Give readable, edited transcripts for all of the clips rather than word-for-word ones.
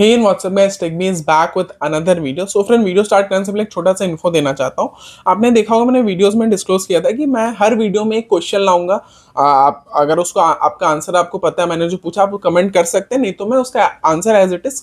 Hey in WhatsApp guys, TechBee is back with another video. So friend video start करने से पहले एक छोटा सा इन्फो देना चाहता हूँ। आपने देखा होगा मैंने वीडियोस में डिस्क्लोज किया था कि मैं हर वीडियो में एक क्वेश्चन लाऊंगा। आप अगर उसको आपका आंसर आपको पता है, मैंने जो पूछा आप कमेंट कर सकते हैं, नहीं तो मैं उसका answer as it is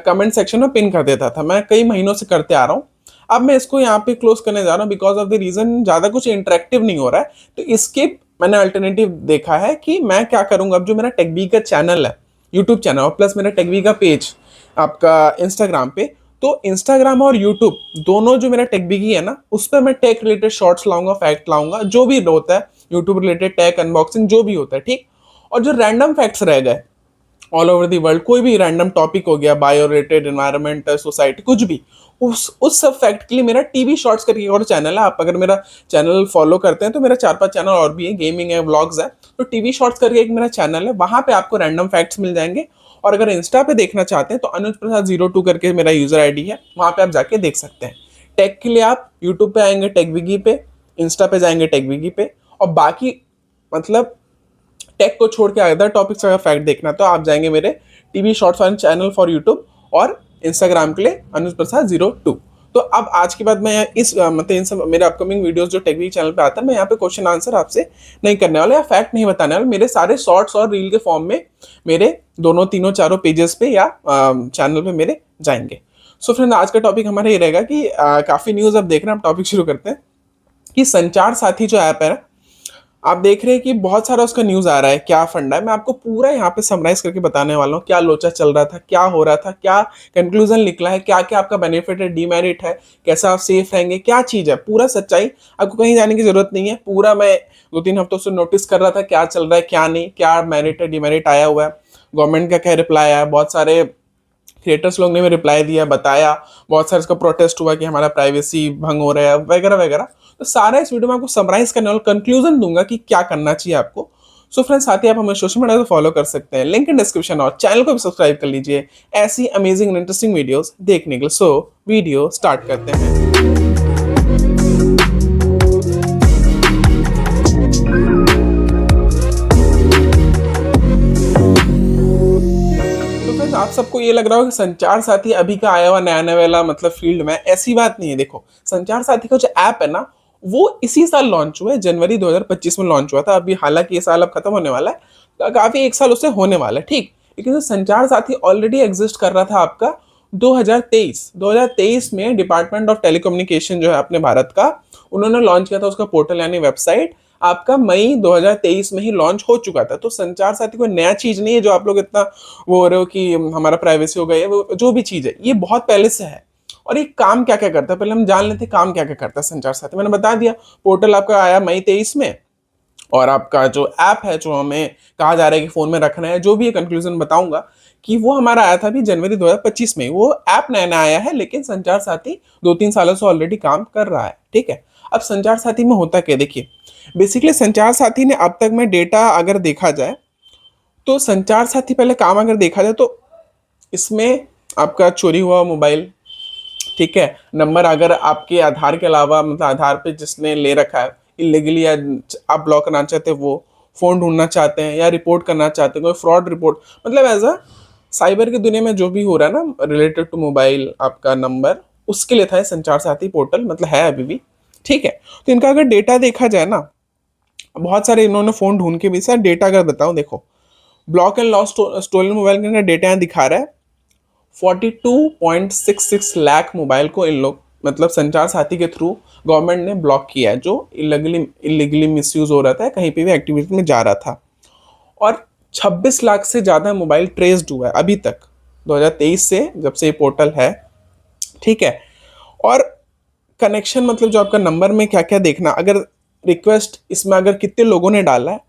comment section में पिन कर देता था। मैं कई महीनों से करते आ रहा हूँ। अब मैं इसको यहाँ पे क्लोज करने जा रहा हूँ बिकॉज ऑफ द रीजन ज़्यादा कुछ इंटरेक्टिव नहीं हो रहा है। तो इसके मैंने अल्टरनेटिव देखा है कि मैं क्या करूँगा। अब जो मेरा टेकबी का चैनल है, यूट्यूब चैनल, और प्लस मेरा टेकबी का पेज आपका इंस्टाग्राम पे, तो इंस्टाग्राम और यूट्यूब दोनों जो मेरा टेक बिगी है ना, उस पर मैं टेक रिलेटेड शॉर्ट्स लाऊंगा, फैक्ट लाऊंगा, जो भी होता है यूट्यूब रिलेटेड टेक अनबॉक्सिंग जो भी होता है, ठीक। और जो रैंडम फैक्ट्स रह गए ऑल ओवर दी वर्ल्ड, कोई भी रैंडम टॉपिक हो गया, बायो रिलेटेड, एनवायरमेंट, सोसाइटी, कुछ भी, उस सब फैक्ट के लिए मेरा टीवी शॉर्ट्स करके और चैनल है। आप अगर मेरा चैनल फॉलो करते हैं तो मेरा 4-5 चैनल और भी है, गेमिंग है, व्लॉग्स है। तो टीवी शॉर्ट्स करके एक मेरा चैनल है, वहां पे आपको रैंडम फैक्ट्स मिल जाएंगे। और अगर इंस्टा पे देखना चाहते हैं तो अनुज प्रसाद 02 करके मेरा यूजर आईडी है, वहां पे आप जाके देख सकते हैं। टेक के लिए आप यूट्यूब पे आएंगे टेकविगी पे, इंस्टा पे जाएंगे टेकविगी पे, और बाकी मतलब टेक को छोड़ के अदर टॉपिक्स अगर फैक्ट देखना तो आप जाएंगे मेरे टीवी शॉर्ट्स वाले चैनल फॉर यूट्यूब और इंस्टाग्राम के लिए अनुज प्रसाद 02। तो अब आज के बाद मैं इस मतलब इन सब मेरे अपकमिंग वीडियोस जो टेकवी चैनल पे आता है, मैं यहाँ पे क्वेश्चन आंसर आपसे नहीं करने वाला या फैक्ट नहीं बताने वाला। मेरे सारे शॉर्ट्स और रील के फॉर्म में मेरे दोनों तीनों चारों पेजेस पे या चैनल पे मेरे जाएंगे। सो फ्रेंड, आज का टॉपिक हमारा ये रहेगा कि काफी न्यूज अब देख रहे हैं, हम टॉपिक शुरू करते हैं कि संचार साथी जो ऐप है ना, आप देख रहे हैं कि बहुत सारा उसका न्यूज आ रहा है, क्या फंडा है। मैं आपको पूरा यहाँ पे समराइज करके बताने वाला हूँ, क्या लोचा चल रहा था, क्या हो रहा था, क्या कंक्लूजन निकला है, क्या क्या आपका बेनिफिट है, डीमेरिट है, कैसा आप सेफ रहेंगे, क्या चीज है, पूरा सच्चाई। आपको कहीं जाने की जरूरत नहीं है। पूरा मैं 2-3 हफ्तों से नोटिस कर रहा था क्या चल रहा है, क्या नहीं, क्या मेरिट है, डीमेरिट आया हुआ है, गवर्नमेंट का क्या रिप्लाई आया। बहुत सारे क्रिएटर्स लोग ने भी रिप्लाई दिया, बताया, बहुत सारे इसका प्रोटेस्ट हुआ कि हमारा प्राइवेसी भंग हो रहा है वगैरह वगैरह। तो सारा इस वीडियो में आपको समराइज करने वाला, कंक्लूजन दूंगा कि क्या करना चाहिए आपको। सो फ्रेंड्स, साथ ही आप हमें सोशल मीडिया पर फॉलो कर सकते हैं, लिंक इन डिस्क्रिप्शन, और चैनल को भी सब्सक्राइब कर लीजिए ऐसी अमेजिंग इंटरेस्टिंग वीडियोस देखने के लिए। सो वीडियो स्टार्ट करते हैं। आप सबको ये लग रहा हो कि संचार साथी अभी का आया हुआ नया वाला मतलब फील्ड में, ऐसी बात नहीं है। देखो, संचार साथी का जो ऐप है ना, वो इसी साल लॉन्च हुआ है, जनवरी 2025 में लॉन्च हुआ था। अभी हालांकि ये साल अब खत्म होने वाला है, तो काफी एक साल उससे होने वाला है, ठीक। लेकिन जो संचार साथी ऑलरेडी एग्जिस्ट कर रहा था आपका 2023 में डिपार्टमेंट ऑफ टेलीकम्युनिकेशन जो है अपने भारत का, उन्होंने लॉन्च किया था उसका पोर्टल यानी वेबसाइट। आपका मई 2023 में ही लॉन्च हो चुका था। तो संचार साथी कोई नया चीज नहीं है जो आप लोग इतना वो हो रहे हो कि हमारा प्राइवेसी हो गई है। वो जो भी चीज है ये बहुत पहले से है। और ये काम क्या क्या करता है पहले हम जान लेते, काम क्या क्या करता है संचार साथी। मैंने बता दिया, पोर्टल आपका आया मई 23 में, और आपका जो ऐप है जो हमें कहा जा रहा है कि फोन में रखना है, जो भी कंक्लूजन बताऊंगा कि वो हमारा आया था अभी जनवरी 2025 में। वो ऐप नया नया आया है, लेकिन संचार साथी 2-3 सालों से ऑलरेडी काम कर रहा है, ठीक है। अब संचार साथी में होता क्या, देखिए बेसिकली संचार साथी ने अब तक में डेटा अगर देखा जाए तो संचार साथी पहले काम अगर देखा जाए तो इसमें आपका चोरी हुआ मोबाइल, ठीक है, नंबर अगर आपके आधार के अलावा मतलब आधार पे जिसने ले रखा है इलीगली, या आप ब्लॉक करना चाहते हैं, वो फोन ढूंढना चाहते हैं या रिपोर्ट करना चाहते हैं कोई फ्रॉड रिपोर्ट, मतलब एज अ साइबर की दुनिया में जो भी हो रहा है ना रिलेटेड टू मोबाइल आपका नंबर, उसके लिए था ये संचार साथी पोर्टल, मतलब है अभी भी, ठीक है। तो इनका अगर डेटा देखा जाए ना, बहुत सारे इन्होंने फोन ढूंढ के भी, सर डेटा अगर बताऊं, देखो block and lost stolen mobile का डेटा यहाँ दिखा रहा है 42.66 लाख मोबाइल को इन लोग मतलब संचार साथी के थ्रू गवर्नमेंट ने ब्लॉक किया है, जो इलीगली मिसयूज हो रहा था, कहीं पे भी एक्टिविटी में जा रहा था। और 26 लाख से ज़्यादा मोबाइल ट्रेस्ड हुआ है अभी तक 2023 से, जब से ये पोर्टल है, ठीक है। और कनेक्शन मतलब जो आपका नंबर में क्या क्या देखना, अगर रिक्वेस्ट इसमें अगर कितने लोगों ने डाला है,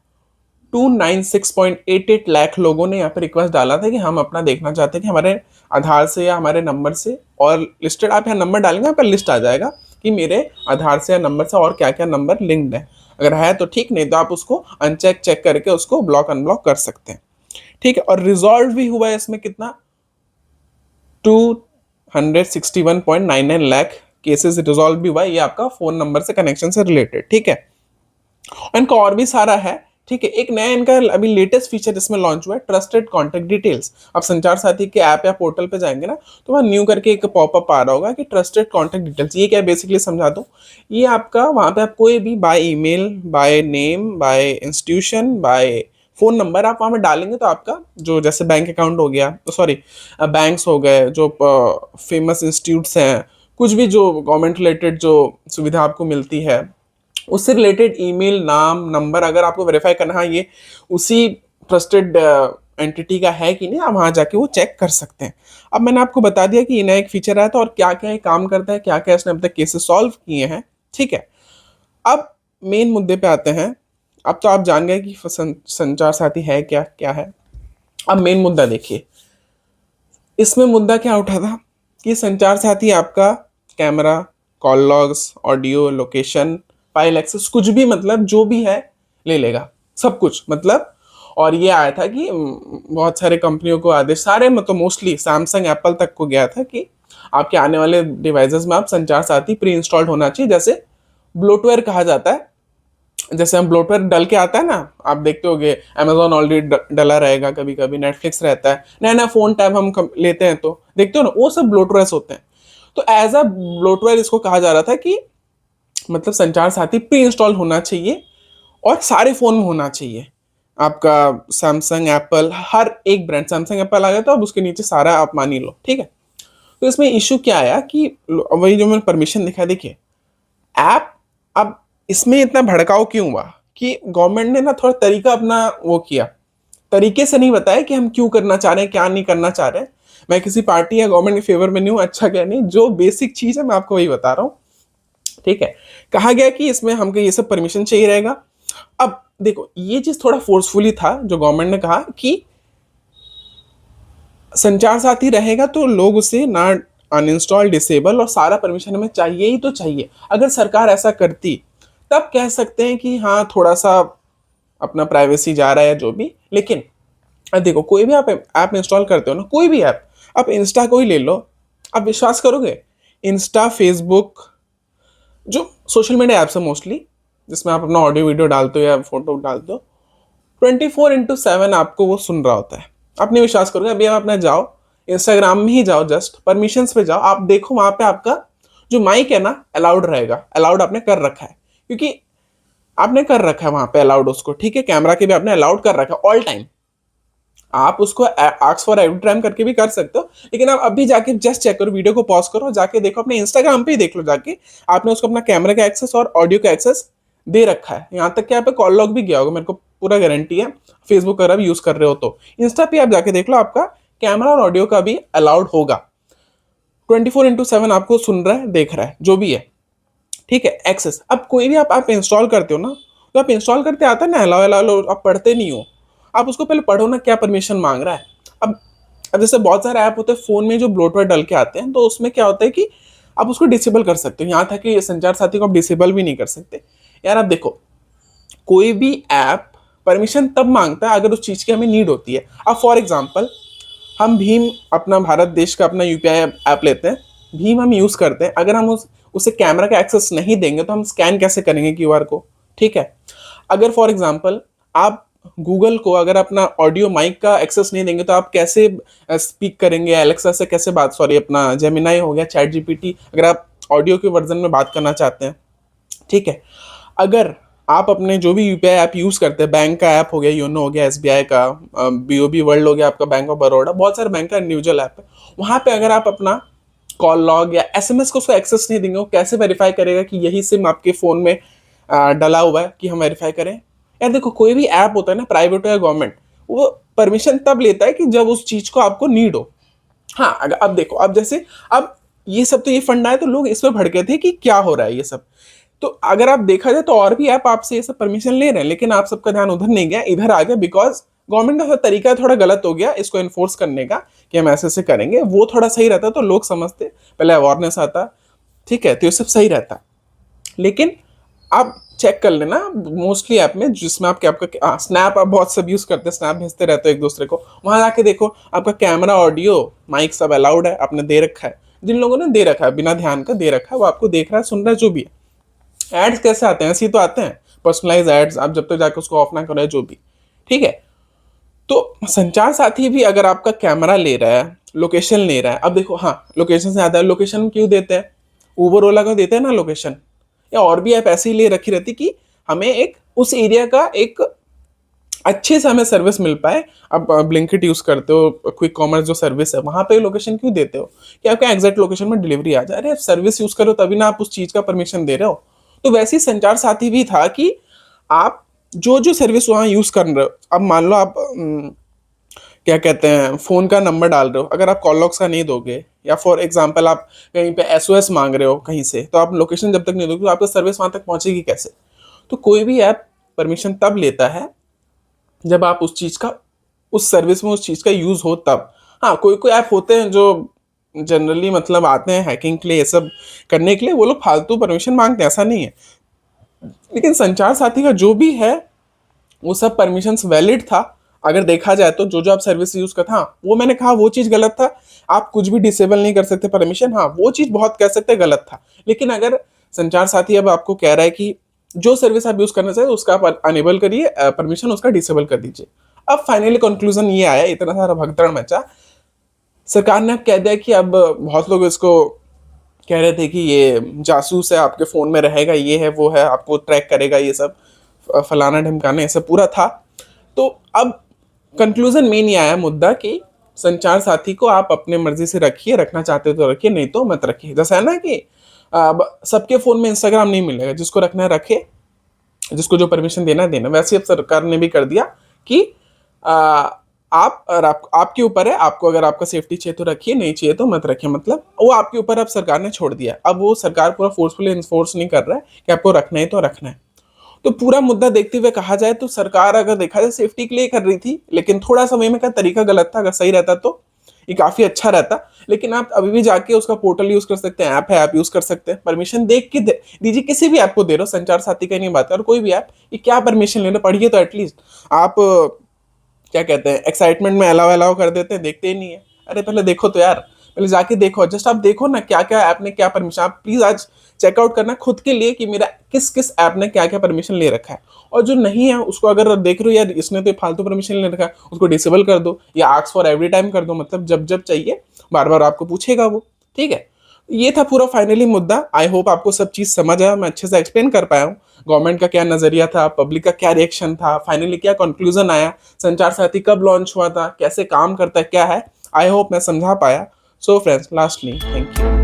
296.88 लाख लोगों ने यहाँ पे रिक्वेस्ट डाला था कि हम अपना देखना चाहते हैं कि हमारे आधार से या हमारे नंबर से और लिस्टेड, आप यहाँ नंबर डालेंगे यहाँ पर लिस्ट आ जाएगा कि मेरे आधार से या नंबर से और क्या क्या नंबर लिंक्ड है। अगर है तो ठीक, नहीं तो आप उसको अनचेक चेक करके उसको ब्लॉक अनब्लॉक कर सकते हैं, ठीक है। और रिजॉल्व भी हुआ है इसमें कितना, 261.99 लाख केसेस रिजॉल्व भी हुआ है, ये आपका फोन नंबर से कनेक्शन से रिलेटेड, ठीक है। इनका और भी सारा है ठीक है। एक नया इनका अभी लेटेस्ट फीचर इसमें लॉन्च हुआ है, ट्रस्टेड कॉन्टैक्ट डिटेल्स। आप संचार साथी के ऐप या पोर्टल पे जाएंगे ना, तो वहाँ न्यू करके एक पॉपअप आ रहा होगा कि ट्रस्टेड कॉन्टैक्ट डिटेल्स। ये क्या है बेसिकली समझा दूँ, ये आपका वहाँ पे आप कोई भी by email, by name, by institution, by phone number आप वहाँ पे डालेंगे तो आपका जो जैसे बैंक अकाउंट हो गया, सॉरी बैंक्स हो गए, जो फेमस इंस्टीट्यूट्स हैं, कुछ भी जो गवर्नमेंट रिलेटेड जो सुविधा आपको मिलती है, उससे रिलेटेड ईमेल, नाम, नंबर अगर आपको वेरीफाई करना है ये उसी ट्रस्टेड एंटिटी का है कि नहीं, आप वहाँ जाके वो चेक कर सकते हैं। अब मैंने आपको बता दिया कि ये नया एक फीचर आया था और क्या क्या ये काम करता है, क्या क्या इसने अब तक केसेस सॉल्व किए हैं। ठीक है, अब मेन मुद्दे पे आते हैं। अब तो आप जान गए कि संचार साथी है क्या क्या है। अब मेन मुद्दा देखिए, इसमें मुद्दा क्या उठा था कि संचार साथी आपका camera, call logs, audio, location, file access, कुछ भी मतलब जो भी है ले लेगा, सब कुछ मतलब। और ये आया था कि बहुत सारे कंपनियों को आदेश, सारे मतलब मोस्टली सैमसंग, एप्पल तक को गया था कि आपके आने वाले डिवाइसेस में आप संचार साथी प्री इंस्टॉल्ड होना चाहिए, जैसे ब्लोटवेयर कहा जाता है। जैसे हम ब्लोटवेयर डल के आता है ना, आप देखते होगे अमेजोन ऑलरेडी डला रहेगा, कभी कभी नेटफ्लिक्स रहता है, नया नया फोन टैब हम लेते हैं तो देखते हो ना, वो सब ब्लोटवेयर होते हैं। तो एज अ ब्लोटवेयर इसको कहा जा रहा था कि मतलब संचार साथी प्री इंस्टॉल होना चाहिए और सारे फोन में होना चाहिए। आपका सैमसंग, एप्पल, हर एक ब्रांड, सैमसंग एप्पल आ गया तो अब उसके नीचे सारा आप मान ही लो। ठीक है, तो इसमें इशू क्या आया कि वही जो मैंने परमिशन दिखा, देखिए ऐप, अब इसमें इतना भड़काव क्यों हुआ कि गवर्नमेंट ने ना थोड़ा तरीका अपना वो किया, तरीके से नहीं बताया कि हम क्यों करना चाह रहे हैं, क्या नहीं करना चाह रहे हैं। मैं किसी पार्टी या गवर्नमेंट के फेवर में नहीं हूं, अच्छा क्या नहीं, जो बेसिक चीज है मैं आपको वही बता रहा हूँ। ठीक है, कहा गया कि इसमें हमको ये सब परमिशन चाहिए रहेगा। अब देखो ये चीज थोड़ा फोर्सफुली था जो गवर्नमेंट ने कहा कि संचार साथी रहेगा तो लोग उसे ना अनइंस्टॉल, डिसेबल, और सारा परमिशन हमें चाहिए ही तो चाहिए। अगर सरकार ऐसा करती तब कह सकते हैं कि हाँ थोड़ा सा अपना प्राइवेसी जा रहा है जो भी। लेकिन अब देखो कोई भी आप ऐप इंस्टॉल करते हो ना, कोई भी ऐप, आप इंस्टा को ही ले लो, आप विश्वास करोगे, इंस्टा, फेसबुक, जो सोशल मीडिया ऐप्स है मोस्टली, जिसमें आप अपना ऑडियो वीडियो डालते हो या फोटो डालते हो, 24/7 आपको वो सुन रहा होता है। आप नहीं विश्वास करोगे, अभी आप अपना जाओ इंस्टाग्राम में ही जाओ, जस्ट परमिशंस पे जाओ, आप देखो वहां पे आपका जो माइक है ना अलाउड रहेगा, अलाउड आपने कर रखा है, क्योंकि आपने कर रखा है वहां पे अलाउड उसको। ठीक है, कैमरा के भी आपने अलाउड कर रखा है ऑल टाइम, आप उसको आस्क फॉर एवरी टाइम करके भी कर सकते हो। लेकिन आप अभी जाके जस्ट चेक करो, वीडियो को पॉज करो, जाके देखो अपने इंस्टाग्राम पे ही देख लो जाके, आपने उसको अपना कैमरा का एक्सेस और ऑडियो का एक्सेस दे रखा है। यहाँ तक कि यहाँ पे कॉल लॉग भी गया होगा, मेरे को पूरा गारंटी है। फेसबुक अगर आप यूज कर रहे हो तो इंस्टा पे आप जाके देख लो, आपका कैमरा और ऑडियो का भी अलाउड होगा। 24/7 आपको सुन रहा है, देख रहा है, जो भी है। ठीक है, एक्सेस। अब कोई भी आप इंस्टॉल करते हो ना, तो आप इंस्टॉल करते आता है ना अलाउ अलाउ, आप पढ़ते नहीं हो, आप उसको पहले पढ़ो ना क्या परमिशन मांग रहा है। अब जैसे बहुत सारे ऐप होते हैं फोन में जो ब्लोटवेयर डल के आते हैं, तो उसमें क्या होता है कि आप उसको डिसेबल कर सकते हो, यहाँ तक कि संचार साथी को आप डिसेबल भी नहीं कर सकते। यार आप देखो, कोई भी ऐप परमिशन तब मांगता है अगर उस चीज की हमें नीड होती है। अब फॉर एग्जाम्पल हम भीम, अपना भारत देश का अपना यूपीआई ऐप लेते हैं, भीम हम यूज करते हैं, अगर हम उसे कैमरा का एक्सेस नहीं देंगे तो हम स्कैन कैसे करेंगे क्यूआर को। ठीक है, अगर फॉर एग्जाम्पल आप गूगल को अगर अपना ऑडियो माइक का एक्सेस नहीं देंगे तो आप कैसे स्पीक करेंगे, एलेक्सा से कैसे बात, सॉरी अपना जेमिनाई हो गया, चैट जीपीटी, अगर आप ऑडियो के वर्जन में बात करना चाहते हैं। ठीक है, अगर आप अपने जो भी यूपीआई ऐप यूज करते हैं, बैंक का ऐप हो गया, योनो हो गया, एसबीआई का, बीओबी वर्ल्ड हो गया, आपका बैंक ऑफ बड़ौदा, बहुत सारे बैंक का इंडिविजुअल ऐप है, वहां पे अगर आप अपना कॉल लॉग या एसएमएस को उसको एक्सेस नहीं देंगे, वो कैसे वेरीफाई करेगा कि यही सिम आपके फोन में डला हुआ है कि हम वेरीफाई करें। यार देखो कोई भी ऐप होता है ना, प्राइवेट हो या गवर्नमेंट, वो परमिशन तब लेता है कि जब उस चीज को आपको नीड हो। हाँ अगर अब देखो, अब जैसे अब ये सब तो ये फंडा है, तो लोग इस पर भड़के थे कि क्या हो रहा है ये सब। तो अगर आप देखा जाए तो और भी ऐप आपसे ये सब परमिशन ले रहे हैं, लेकिन आप सबका ध्यान उधर नहीं गया, इधर आ गया, बिकॉज गवर्नमेंट का तरीका थोड़ा गलत हो गया इसको एनफोर्स करने का कि हम ऐसे ऐसे करेंगे। वो थोड़ा सही रहता तो लोग समझते, पहले अवेयरनेस आता। ठीक है, तो ये सब सही रहता। लेकिन आप चेक कर लेना मोस्टली ऐप में, जिसमें आपके आपका स्नैप, आप बहुत सब यूज करते हैं, स्नैप भेजते रहते हो एक दूसरे को, वहां जाके देखो आपका कैमरा, ऑडियो, माइक सब अलाउड है, आपने दे रखा है। जिन लोगों ने दे रखा है, बिना ध्यान का दे रखा है, वो आपको देख रहा है, सुन रहा है, जो भी है। एड्स कैसे आते हैं, ऐसे ही तो आते हैं, पर्सनलाइज एड्स आप जब तक जाकर उसको ऑफ ना करें, जो भी, ठीक है। तो संचार साथी भी अगर आपका कैमरा ले रहा है, लोकेशन ले रहा है, अब देखो, हाँ, लोकेशन से आता है, लोकेशन क्यों देते हैं? उबर ओला का देते हैं ना लोकेशन, या और भी ऐप ऐसे ही ले रखी रहती कि हमें एक उस एरिया का एक अच्छे से हमें सर्विस मिल पाए। अब ब्लिंकिट यूज करते हो, क्विक कॉमर्स जो सर्विस है, वहां पे लोकेशन क्यों देते हो कि आपके एग्जैक्ट लोकेशन में डिलीवरी आ जाए? अरे सर्विस यूज करो तभी ना आप उस चीज का परमिशन दे रहे हो। तो वैसे ही संचार साथी भी था कि आप जो जो सर्विस वहां यूज कर रहे हो, अब मान लो आप क्या कहते हैं, फोन का नंबर डाल रहे हो, अगर आप कॉल लॉक्स का नहीं दोगे, या फॉर एग्जांपल आप कहीं पे एसओएस मांग रहे हो कहीं से, तो आप लोकेशन जब तक नहीं दोगे तो आपका सर्विस वहां तक पहुंचेगी कैसे? तो कोई भी ऐप परमिशन तब लेता है जब आप उस चीज का, उस सर्विस में उस चीज का यूज हो तब। हाँ, कोई कोई ऐप होते हैं जो जनरली मतलब आते हैं हैकिंग के लिए, ये सब करने के लिए, वो लोग फालतू परमिशन मांगते हैं, ऐसा नहीं है। लेकिन संचार साथी का जो भी है वो सब परमिशंस वैलिड था। अगर देखा जाए तो जो जो आप सर्विस यूज करते, हाँ, वो मैंने कहा वो चीज गलत था, आप कुछ भी डिसेबल नहीं कर सकते परमिशन, हाँ, वो चीज बहुत कह सकते गलत था। लेकिन अगर संचार साथी अब आपको कह रहा है कि जो सर्विस आप यूज करना चाहिए उसका आप अनेबल करिए, परमिशन उसका डिसेबल कर दीजिए। अब फाइनली कंक्लूजन ये आया, इतना सारा भगदड़ मचा, सरकार ने अब कह दिया कि अब बहुत लोग इसको कह रहे थे कि ये जासूस है, आपके फोन में रहेगा, ये है वो है, आपको ट्रैक करेगा, ये सब फलाना ढिमकाना, ऐसा पूरा था। तो अब कंक्लूजन में नहीं आया मुद्दा कि संचार साथी को आप अपने मर्जी से रखिए, रखना चाहते हो तो रखिए, नहीं तो मत रखिए। जैसा है ना कि अब सबके फोन में इंस्टाग्राम नहीं मिलेगा, जिसको रखना है रखे, जिसको जो परमिशन देना है देना। वैसे अब सरकार ने भी कर दिया कि आ, आप और आपके ऊपर है, आपको अगर आपका सेफ्टी चाहिए तो रखिए, नहीं चाहिए तो मत रखिए, मतलब वो आपके ऊपर अब सरकार ने छोड़ दिया। अब वो सरकार पूरा फोर्सफुली इन्फोर्स नहीं कर रहा है कि आपको रखना है तो रखना है। तो पूरा मुद्दा देखते हुए कहा जाए तो सरकार अगर देखा जाए सेफ्टी के लिए कर रही थी, लेकिन थोड़ा समय में का तरीका गलत था। अगर सही रहता तो ये काफी अच्छा रहता। लेकिन आप अभी भी जाके उसका पोर्टल यूज कर सकते हैं, ऐप है, ऐप यूज कर सकते हैं, परमिशन देख के दीजिए। किसी भी ऐप को दे रहे हो, संचार साथी का नहीं बात है, और कोई भी ऐप, ये क्या परमिशन ले रहे हो, पढ़िए तो एटलीस्ट। आप क्या कहते हैं, एक्साइटमेंट में अलाउ अलाउ कर देते हैं, देखते ही नहीं है। अरे पहले देखो तो यार, पहले जाके देखो, जस्ट आप देखो ना क्या क्या ऐप ने क्या परमिशन। आप प्लीज आज चेकआउट करना खुद के लिए कि मेरा किस किस ऐप ने क्या क्या परमिशन ले रखा है। और जो नहीं है उसको अगर देख रहे हो यार इसने तो फालतू परमिशन ले रखा है, उसको डिसेबल कर दो, या आस्क फॉर एवरी टाइम कर दो, मतलब जब जब चाहिए बार बार आपको पूछेगा वो, ठीक है। ये था पूरा फाइनली मुद्दा। आई होप आपको सब चीज समझ आया, मैं अच्छे से एक्सप्लेन कर पाया हूँ। गवर्नमेंट का क्या नजरिया था, पब्लिक का क्या रिएक्शन था, फाइनली क्या कंक्लूजन आया, संचार साथी कब लॉन्च हुआ था, कैसे काम करता है, क्या है। आई होप मैं समझा पाया। So friends, lastly thank you.